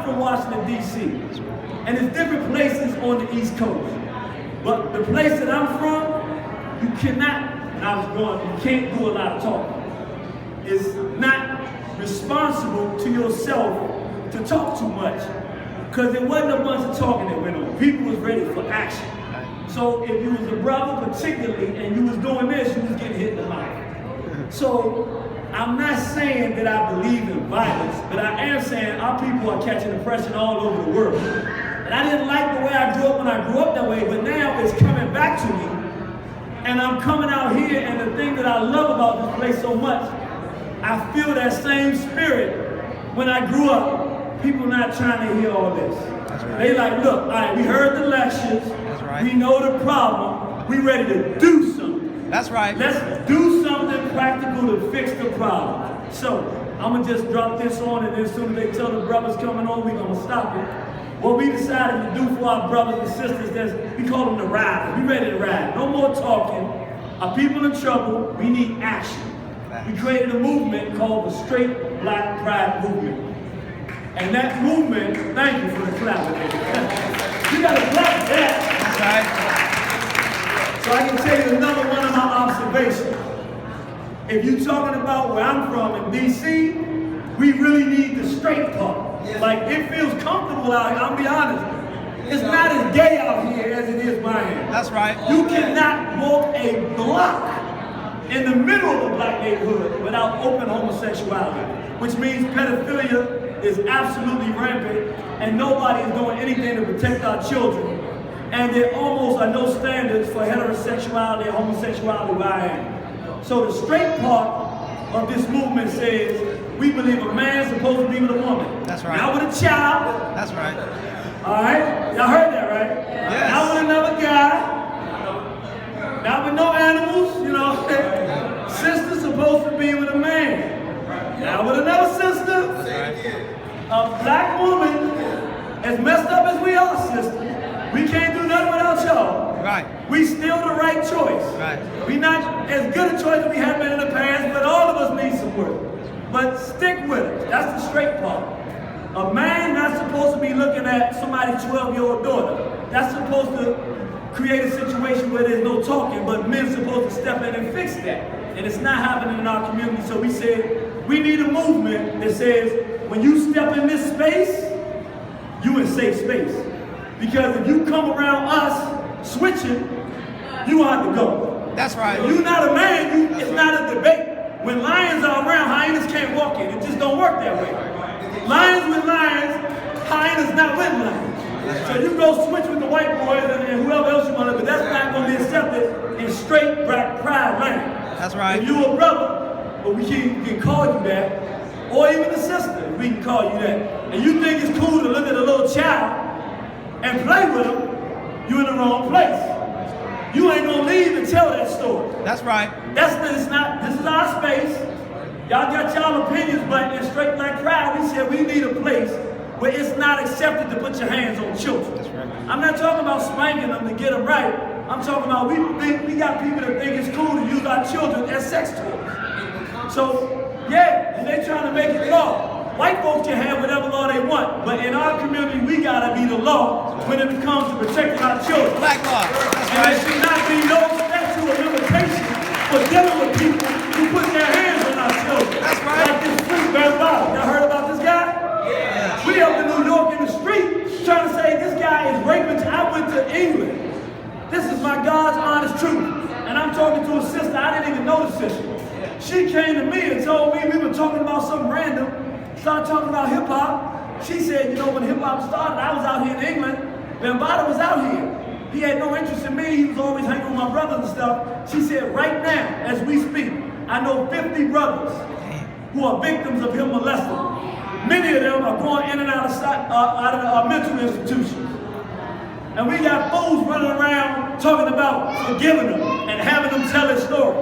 from Washington, D.C. And there's different places on the East Coast. But the place that I'm from, you cannot, and I was going, you can't do a lot of talking. It's not responsible to yourself to talk too much. Because there wasn't a bunch of talking that went on. People was ready for action. So if you was a brother particularly and you was doing this, you was getting hit in the mouth. So I'm not saying that I believe in violence, but I am saying our people are catching oppression all over the world. And I didn't like the way I grew up when I grew up that way, but now it's coming back to me. And I'm coming out here, and the thing that I love about this place so much, I feel that same spirit when I grew up. People not trying to hear all this. Right. They like, look, all right, we heard the lectures. That's right. We know the problem. We ready to do something. That's right. Let's do something practical to fix the problem. So I'm gonna just drop this on, and then as soon as they tell the brothers coming on, we're gonna stop it. What we decided to do for our brothers and sisters, we call them the riders. We ready to ride. No more talking. Our people in trouble. We need action. We created a movement called the Straight Black Pride Movement. And that movement, thank you for the clap. You got to clap for that. That's right. So I can tell you another one of my observations. If you're talking about where I'm from in D.C., we really need the straight part. Like, it feels comfortable out here, I'll be honest. It's not as gay out here as it is Miami. That's right. You cannot walk a block in the middle of a black neighborhood without open homosexuality, which means pedophilia is absolutely rampant, and nobody is doing anything to protect our children. And there almost are no standards for heterosexuality and homosexuality where I am. So the straight part of this movement says we believe a man's supposed to be with a woman. That's right. Not with a child. That's right. All right? Y'all heard that, right? Yes. Not with another guy. Not with no animals, you know. Sister's supposed to be with a man. Not with another sister. That's right. A black woman, as messed up as we are, sister, we can't do nothing without y'all. Right. We still the right choice. Right. We not as good a choice as we have been in the past, but all of us need some work. But stick with it. That's the straight part. A man not supposed to be looking at somebody's 12-year-old daughter. That's supposed to create a situation where there's no talking, but men's supposed to step in and fix that. And it's not happening in our community, so we said, we need a movement that says, when you step in this space, you in safe space. Because if you come around us switching, you have to go. That's right. If you're not a man, it's not a debate. When lions are around, hyenas can't walk in. It just don't work that way. Lions with lions, hyenas not with lions. So you go switch with the white boys and whoever else you want to, but that's not going to be accepted in straight black pride land. That's right. If you're a brother, but we can call you that, or even a sister, we can call you that, and you think it's cool to look at a little child and play with them, you're in the wrong place. You ain't gonna leave and tell that story. That's right. This is our space. Y'all got y'all opinions, but in Straight Black Pride, we said we need a place where it's not accepted to put your hands on children. That's right. I'm not talking about spanking them to get them right. I'm talking about we got people that think it's cool to use our children as sex toys. So, yeah, and they trying to make it law. White folks can have whatever law they want, but in our community, we gotta be the law when it comes to protecting our children. Black law. That's And right. there should not be no statute of limitation for dealing with people who put their hands on our children. That's right. Like this Afrika Bambaataa. Y'all heard about this guy? Yeah. We up in New York in the street trying to say this guy is raping. I went to England. This is my God's honest truth. And I'm talking to a sister. I didn't even know the sister. She came to me and told me we were talking about something random. Started talking about hip hop. She said, you know, when hip hop started, I was out here in England. Bambaataa was out here. He had no interest in me. He was always hanging with my brothers and stuff. She said, right now, as we speak, I know 50 brothers who are victims of him molesting. Many of them are going in and out of mental institutions. And we got fools running around talking about forgiving them and having them tell his story.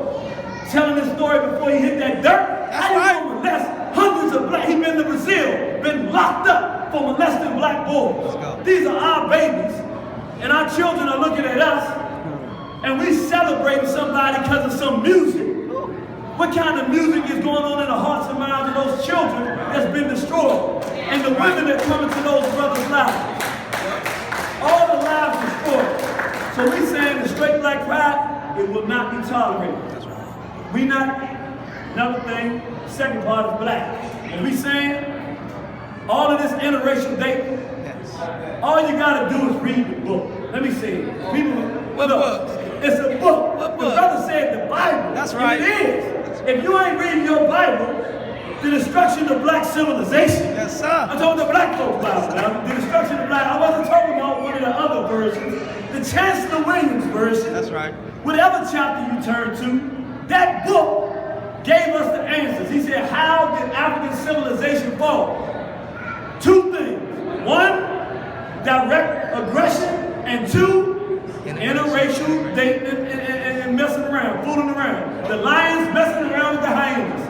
Telling his story before he hit that dirt. That's right. Molest hundreds of black, he been to Brazil, been locked up for molesting black boys. These are our babies. And our children are looking at us and we celebrating somebody because of some music. What kind of music is going on in the hearts and minds of those children that's been destroyed? destroyed. And the women that come into those brothers' lives. All the lives destroyed. So we saying the straight black pride, it will not be tolerated. We not, another thing, second part is black. And we saying, all of this interracial dating, all you gotta do is read the book. Let me see. People, What book? It's a book. What The book? brother said the Bible. That's And right. it is. If you ain't reading your Bible, the destruction of black civilization. Yes, sir. I told the black folks about it. Now, the destruction of black. I wasn't talking about one of the other versions. The Chancellor Williams version. That's right. Whatever chapter you turn to, that book gave us the answers. He said, how did African civilization fall? Two things. One, direct aggression, and two, interracial dating and messing around, fooling around. The lions messing around with the hyenas.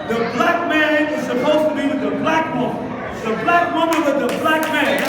The black man is supposed to be with the black woman. The black woman with the black man.